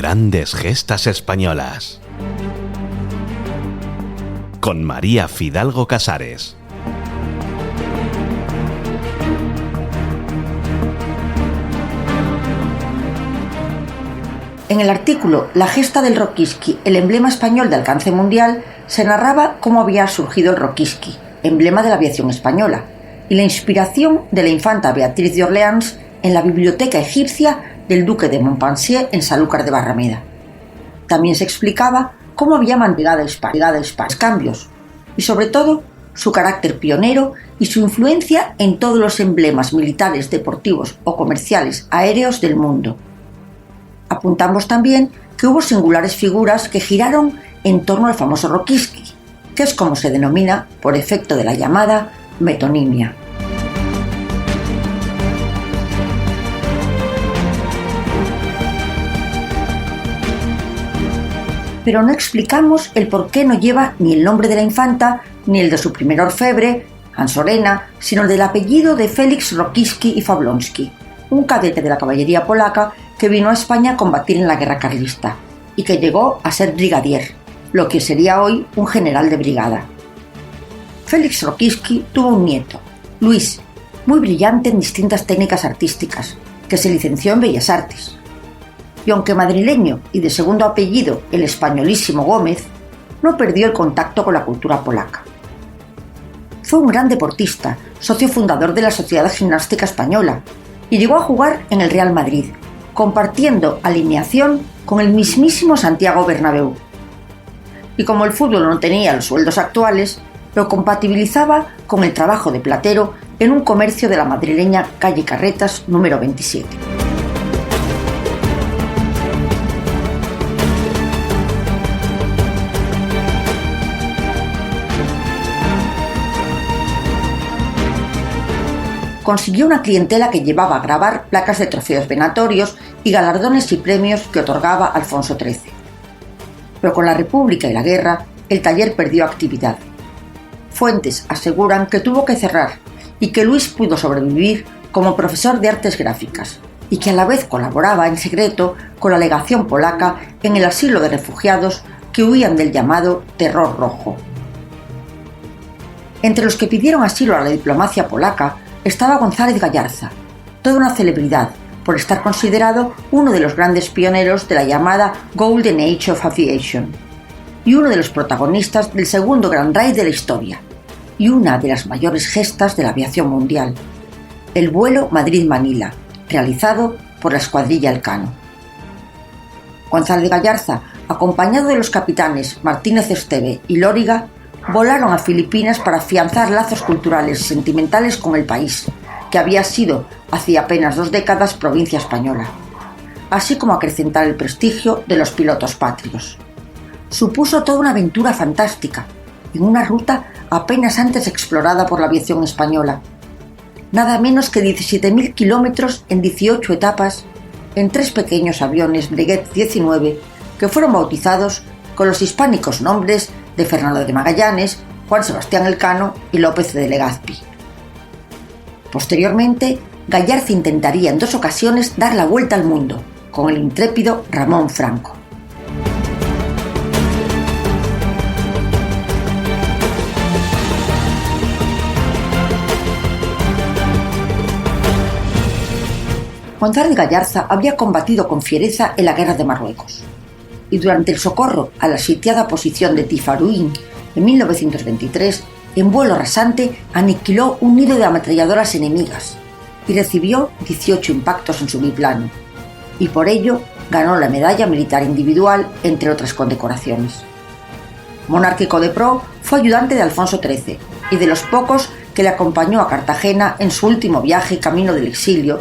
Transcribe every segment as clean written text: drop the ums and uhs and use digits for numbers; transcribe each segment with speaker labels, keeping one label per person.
Speaker 1: Grandes gestas españolas. Con María Fidalgo Casares.
Speaker 2: En el artículo La gesta del Rokiski, el emblema español de alcance mundial, se narraba cómo había surgido el Rokiski, emblema de la aviación española, y la inspiración de la infanta Beatriz de Orleans en la biblioteca egipcia del duque de Montpensier en Sanlúcar de Barrameda. También se explicaba cómo había mantenido España cambios, y sobre todo su carácter pionero y su influencia en todos los emblemas militares, deportivos o comerciales aéreos del mundo. Apuntamos también que hubo singulares figuras que giraron en torno al famoso Rokiski, que es como se denomina por efecto de la llamada metonimia. Pero no explicamos el por qué no lleva ni el nombre de la infanta ni el de su primer orfebre, Ansorena, sino el del apellido de Félix Rokiski y Fablonski, un cadete de la caballería polaca que vino a España a combatir en la guerra carlista y que llegó a ser brigadier, lo que sería hoy un general de brigada. Félix Rokiski tuvo un nieto, Luis, muy brillante en distintas técnicas artísticas, que se licenció en Bellas Artes. Y aunque madrileño y de segundo apellido el españolísimo Gómez, no perdió el contacto con la cultura polaca. Fue un gran deportista, socio fundador de la Sociedad Gimnástica Española, y llegó a jugar en el Real Madrid, compartiendo alineación con el mismísimo Santiago Bernabéu. Y como el fútbol no tenía los sueldos actuales, lo compatibilizaba con el trabajo de platero en un comercio de la madrileña calle Carretas número 27. Consiguió una clientela que llevaba a grabar placas de trofeos venatorios y galardones y premios que otorgaba Alfonso XIII. Pero con la República y la guerra, el taller perdió actividad. Fuentes aseguran que tuvo que cerrar y que Luis pudo sobrevivir como profesor de artes gráficas y que a la vez colaboraba en secreto con la legación polaca en el asilo de refugiados que huían del llamado Terror Rojo. Entre los que pidieron asilo a la diplomacia polaca estaba González Gallarza, toda una celebridad por estar considerado uno de los grandes pioneros de la llamada Golden Age of Aviation y uno de los protagonistas del segundo gran raid de la historia y una de las mayores gestas de la aviación mundial, el vuelo Madrid-Manila, realizado por la Escuadrilla Elcano. González Gallarza, acompañado de los capitanes Martínez Esteve y Lóriga, volaron a Filipinas para afianzar lazos culturales y sentimentales con el país, que había sido, hacía apenas 2 décadas, provincia española, así como acrecentar el prestigio de los pilotos patrios. Supuso toda una aventura fantástica, en una ruta apenas antes explorada por la aviación española. Nada menos que 17.000 kilómetros en 18 etapas, en 3 pequeños aviones Breguet 19, que fueron bautizados con los hispánicos nombres de Fernando de Magallanes, Juan Sebastián Elcano y López de Legazpi. Posteriormente, Gallarza intentaría en 2 ocasiones dar la vuelta al mundo, con el intrépido Ramón Franco. González Gallarza había combatido con fiereza en la guerra de Marruecos, y durante el socorro a la sitiada posición de Tifaruín en 1923, en vuelo rasante aniquiló un nido de ametralladoras enemigas y recibió 18 impactos en su biplano, y por ello ganó la medalla militar individual, entre otras condecoraciones. Monárquico de pro, fue ayudante de Alfonso XIII y de los pocos que le acompañó a Cartagena en su último viaje camino del exilio,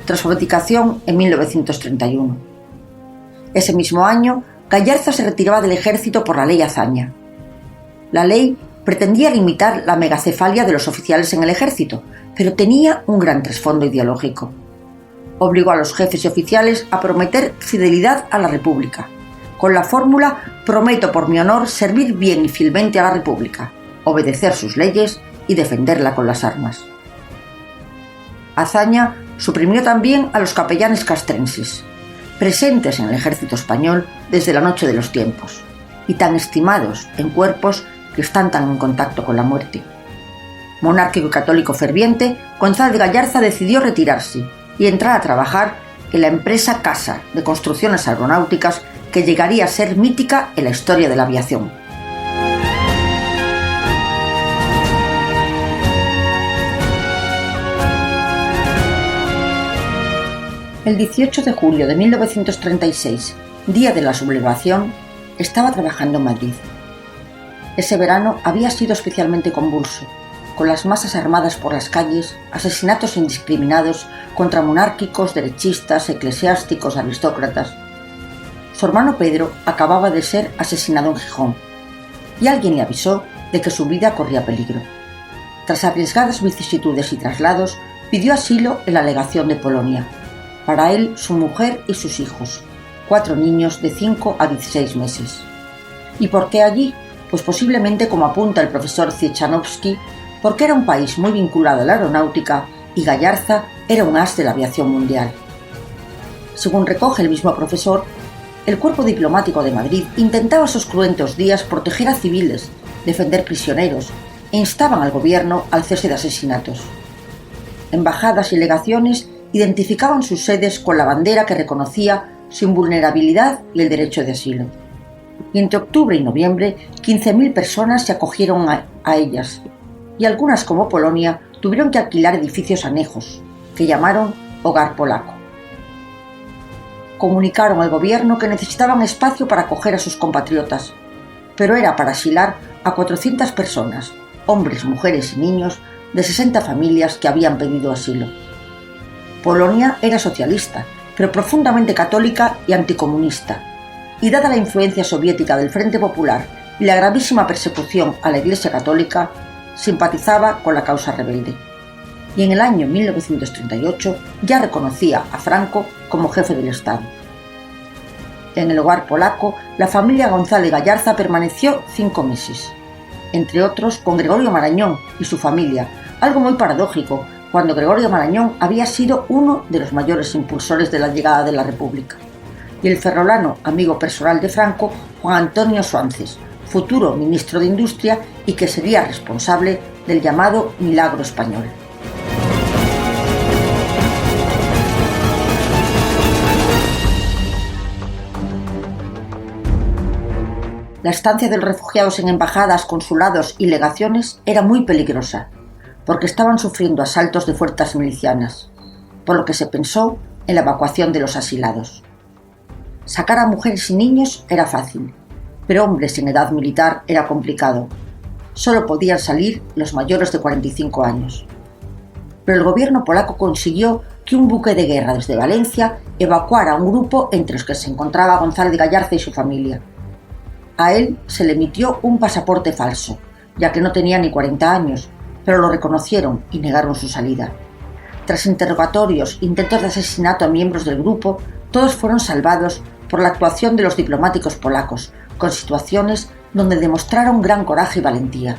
Speaker 2: tras su abdicación en 1931. Ese mismo año, Gallarza se retiraba del ejército por la Ley Azaña. La ley pretendía limitar la megacefalia de los oficiales en el ejército, pero tenía un gran trasfondo ideológico. Obligó a los jefes y oficiales a prometer fidelidad a la República, con la fórmula «prometo por mi honor servir bien y fielmente a la República, obedecer sus leyes y defenderla con las armas». Azaña suprimió también a los capellanes castrenses, presentes en el ejército español desde la noche de los tiempos, y tan estimados en cuerpos que están tan en contacto con la muerte. Monárquico y católico ferviente, González de Gallarza decidió retirarse y entrar a trabajar en la empresa Casa de construcciones aeronáuticas que llegaría a ser mítica en la historia de la aviación. El 18 de julio de 1936, día de la sublevación, estaba trabajando en Madrid. Ese verano había sido especialmente convulso, con las masas armadas por las calles, asesinatos indiscriminados contra monárquicos, derechistas, eclesiásticos, aristócratas. Su hermano Pedro acababa de ser asesinado en Gijón, y alguien le avisó de que su vida corría peligro. Tras arriesgadas vicisitudes y traslados, pidió asilo en la legación de Polonia. Para él, su mujer y sus hijos, 4 niños de 5 a 16 meses. ¿Y por qué allí? Pues posiblemente, como apunta el profesor Ciechanowski, porque era un país muy vinculado a la aeronáutica y Gallarza era un as de la aviación mundial. Según recoge el mismo profesor, el cuerpo diplomático de Madrid intentaba esos cruentos días proteger a civiles, defender prisioneros e instaban al gobierno al cese de asesinatos. Embajadas y legaciones identificaban sus sedes con la bandera que reconocía su invulnerabilidad y el derecho de asilo. Y entre octubre y noviembre, 15.000 personas se acogieron a ellas, y algunas, como Polonia, tuvieron que alquilar edificios anejos, que llamaron Hogar Polaco. Comunicaron al gobierno que necesitaban espacio para acoger a sus compatriotas, pero era para asilar a 400 personas, hombres, mujeres y niños, de 60 familias que habían pedido asilo. Polonia era socialista, pero profundamente católica y anticomunista, y dada la influencia soviética del Frente Popular y la gravísima persecución a la Iglesia Católica, simpatizaba con la causa rebelde. Y en el año 1938 ya reconocía a Franco como jefe del Estado. En el Hogar Polaco, la familia González Gallarza permaneció 5 meses, entre otros con Gregorio Marañón y su familia, algo muy paradójico, cuando Gregorio Marañón había sido uno de los mayores impulsores de la llegada de la República, y el ferrolano amigo personal de Franco, Juan Antonio Suances, futuro ministro de Industria y que sería responsable del llamado Milagro Español. La estancia de los refugiados en embajadas, consulados y legaciones era muy peligrosa, porque estaban sufriendo asaltos de fuerzas milicianas, por lo que se pensó en la evacuación de los asilados. Sacar a mujeres y niños era fácil, pero hombres en edad militar era complicado. Solo podían salir los mayores de 45 años. Pero el gobierno polaco consiguió que un buque de guerra desde Valencia evacuara a un grupo entre los que se encontraba González de Gallarza y su familia. A él se le emitió un pasaporte falso, ya que no tenía ni 40 años, pero lo reconocieron y negaron su salida. Tras interrogatorios e intentos de asesinato a miembros del grupo, todos fueron salvados por la actuación de los diplomáticos polacos, con situaciones donde demostraron gran coraje y valentía.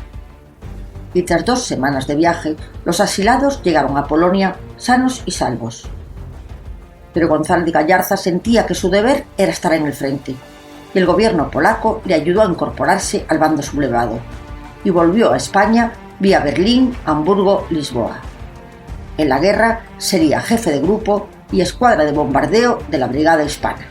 Speaker 2: Y tras 2 semanas de viaje, los asilados llegaron a Polonia sanos y salvos. Pero González de Gallarza sentía que su deber era estar en el frente, y el gobierno polaco le ayudó a incorporarse al bando sublevado, y volvió a España vía Berlín, Hamburgo, Lisboa. En la guerra sería jefe de grupo y escuadra de bombardeo de la Brigada Hispana.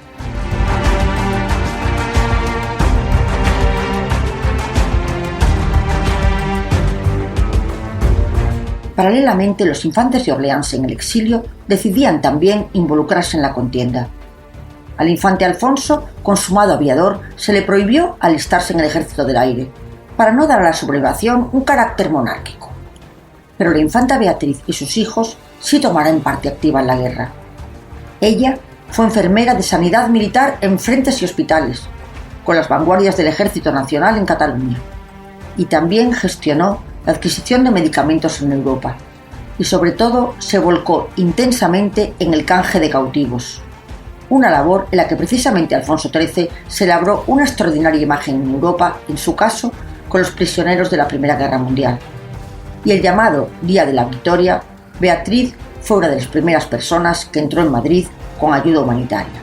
Speaker 2: Paralelamente, los infantes de Orleans en el exilio decidían también involucrarse en la contienda. Al infante Alfonso, consumado aviador, se le prohibió alistarse en el ejército del aire, para no dar a la sublevación un carácter monárquico. Pero la infanta Beatriz y sus hijos sí tomaron parte activa en la guerra. Ella fue enfermera de sanidad militar en frentes y hospitales, con las vanguardias del Ejército Nacional en Cataluña, y también gestionó la adquisición de medicamentos en Europa, y sobre todo se volcó intensamente en el canje de cautivos, una labor en la que precisamente Alfonso XIII se labró una extraordinaria imagen en Europa, en su caso, con los prisioneros de la Primera Guerra Mundial. Y el llamado Día de la Victoria, Beatriz fue una de las primeras personas que entró en Madrid con ayuda humanitaria.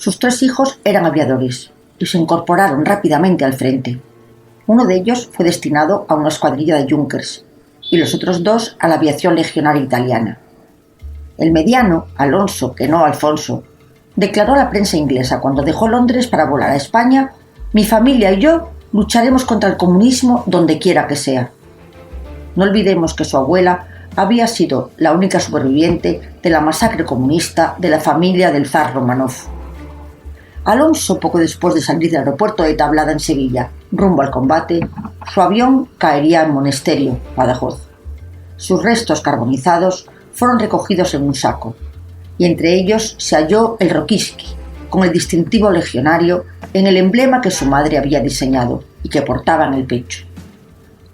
Speaker 2: Sus 3 hijos eran aviadores y se incorporaron rápidamente al frente. Uno de ellos fue destinado a una escuadrilla de Junkers y los otros 2 a la aviación legionaria italiana. El mediano, Alonso, que no Alfonso, declaró a la prensa inglesa cuando dejó Londres para volar a España: «Mi familia y yo lucharemos contra el comunismo donde quiera que sea». No olvidemos que su abuela había sido la única superviviente de la masacre comunista de la familia del zar Romanov. Alonso, poco después de salir del aeropuerto de Tablada en Sevilla, rumbo al combate, su avión caería en Monesterio, Badajoz. Sus restos carbonizados fueron recogidos en un saco, y entre ellos se halló el Rokiski, con el distintivo legionario en el emblema que su madre había diseñado y que portaba en el pecho.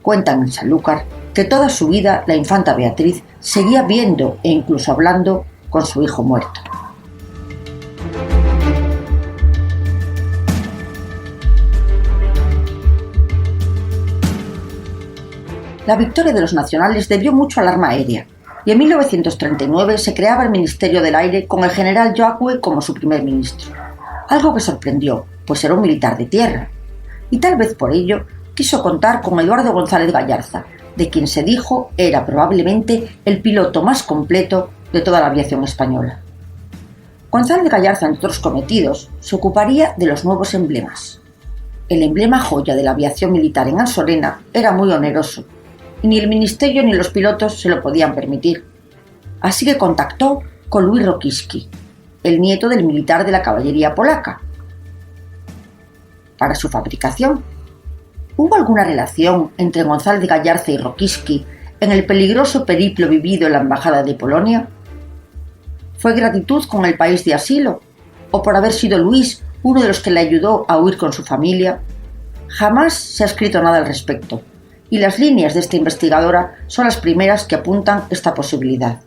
Speaker 2: Cuentan en Sanlúcar que toda su vida la infanta Beatriz seguía viendo e incluso hablando con su hijo muerto. La victoria de los nacionales debió mucho al arma aérea, y en 1939 se creaba el Ministerio del Aire con el general Joaquín como su primer ministro, algo que sorprendió, pues era un militar de tierra, y tal vez por ello quiso contar con Eduardo González Gallarza, de quien se dijo era probablemente el piloto más completo de toda la aviación española. González Gallarza, entre otros cometidos, se ocuparía de los nuevos emblemas. El emblema joya de la aviación militar en Ansolena era muy oneroso, y ni el ministerio ni los pilotos se lo podían permitir. Así que contactó con Louis Rokiski, el nieto del militar de la caballería polaca, para su fabricación. ¿Hubo alguna relación entre González Gallarza y Rokiski en el peligroso periplo vivido en la embajada de Polonia? ¿Fue gratitud con el país de asilo? ¿O por haber sido Luis uno de los que le ayudó a huir con su familia? Jamás se ha escrito nada al respecto, y las líneas de esta investigadora son las primeras que apuntan esta posibilidad.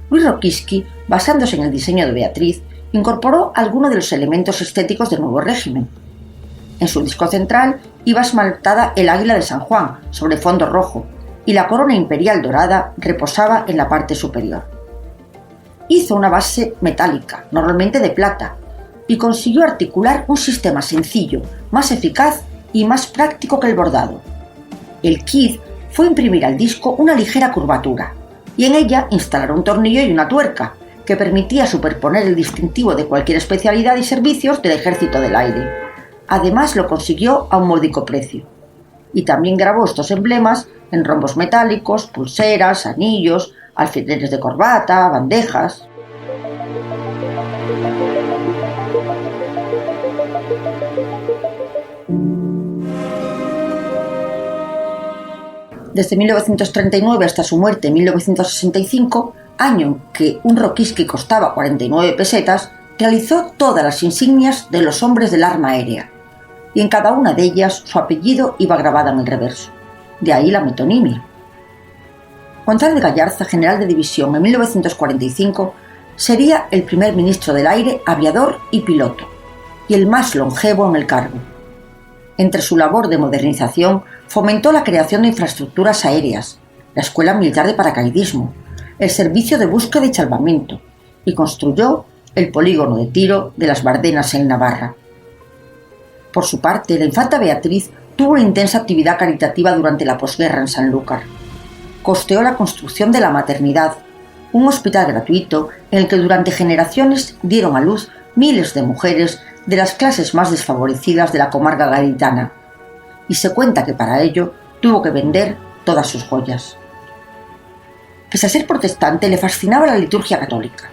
Speaker 2: Louis Rokiski, basándose en el diseño de Beatriz, incorporó algunos de los elementos estéticos del nuevo régimen. En su disco central iba esmaltada el águila de San Juan sobre fondo rojo, y la corona imperial dorada reposaba en la parte superior. Hizo una base metálica, normalmente de plata, y consiguió articular un sistema sencillo, más eficaz y más práctico que el bordado. El quid fue imprimir al disco una ligera curvatura, y en ella instalar un tornillo y una tuerca, que permitía superponer el distintivo de cualquier especialidad y servicios del Ejército del Aire. Además lo consiguió a un módico precio. Y también grabó estos emblemas en rombos metálicos, pulseras, anillos, alfileres de corbata, bandejas. Desde 1939 hasta su muerte en 1965, año en que un Rokiski costaba 49 pesetas, realizó todas las insignias de los hombres del arma aérea, y en cada una de ellas su apellido iba grabado en el reverso. De ahí la metonimia. González Gallarza, general de división en 1945, sería el primer ministro del aire, aviador y piloto, y el más longevo en el cargo. Entre su labor de modernización, fomentó la creación de infraestructuras aéreas, la Escuela Militar de Paracaidismo, el Servicio de Búsqueda y Salvamento, y construyó el polígono de tiro de las Bardenas en Navarra. Por su parte, la infanta Beatriz tuvo una intensa actividad caritativa durante la posguerra en Sanlúcar. Costeó la construcción de la maternidad, un hospital gratuito en el que durante generaciones dieron a luz miles de mujeres de las clases más desfavorecidas de la comarca gaditana, y se cuenta que para ello tuvo que vender todas sus joyas. Pese a ser protestante, le fascinaba la liturgia católica.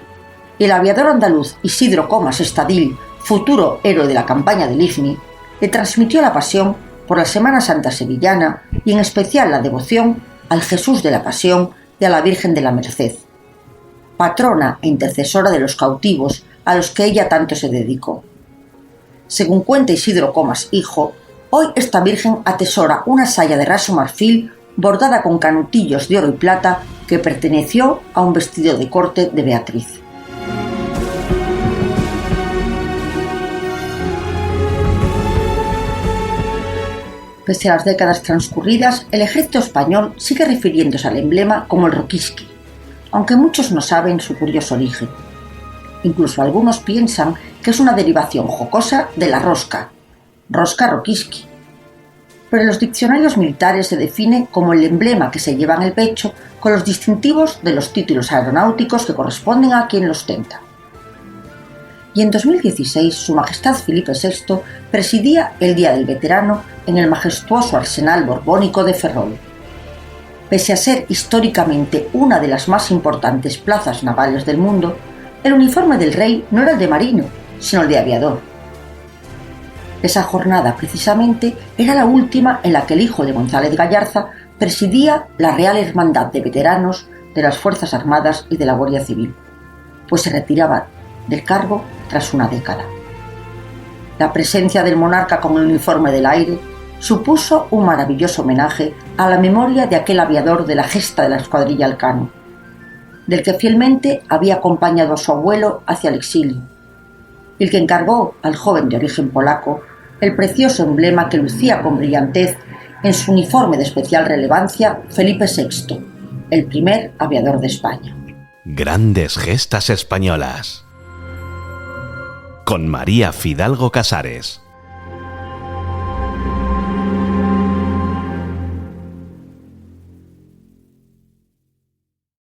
Speaker 2: El aviador andaluz Isidro Comas Estadil, futuro héroe de la campaña del Ifni, le transmitió la pasión por la Semana Santa sevillana y en especial la devoción al Jesús de la Pasión y a la Virgen de la Merced, patrona e intercesora de los cautivos a los que ella tanto se dedicó. Según cuenta Isidro Comas, hijo, hoy esta Virgen atesora una saya de raso marfil bordada con canutillos de oro y plata que perteneció a un vestido de corte de Beatriz. Pese a las décadas transcurridas, el ejército español sigue refiriéndose al emblema como el Rokiski, aunque muchos no saben su curioso origen. Incluso algunos piensan que es una derivación jocosa de la rosca, Rosca Rokiski. Pero en los diccionarios militares se define como el emblema que se lleva en el pecho con los distintivos de los títulos aeronáuticos que corresponden a quien los ostenta. Y en 2016 Su Majestad Felipe VI presidía el Día del Veterano en el majestuoso arsenal borbónico de Ferrol. Pese a ser históricamente una de las más importantes plazas navales del mundo, el uniforme del rey no era el de marino, sino el de aviador. Esa jornada, precisamente, era la última en la que el hijo de González Gallarza presidía la Real Hermandad de Veteranos de las Fuerzas Armadas y de la Guardia Civil, pues se retiraba del cargo tras una década. La presencia del monarca con el uniforme del aire supuso un maravilloso homenaje a la memoria de aquel aviador de la gesta de la Escuadrilla Elcano, del que fielmente había acompañado a su abuelo hacia el exilio, y el que encargó al joven de origen polaco el precioso emblema que lucía con brillantez en su uniforme de especial relevancia Felipe VI, el primer aviador de España.
Speaker 1: Grandes gestas españolas. Con María Fidalgo Casares.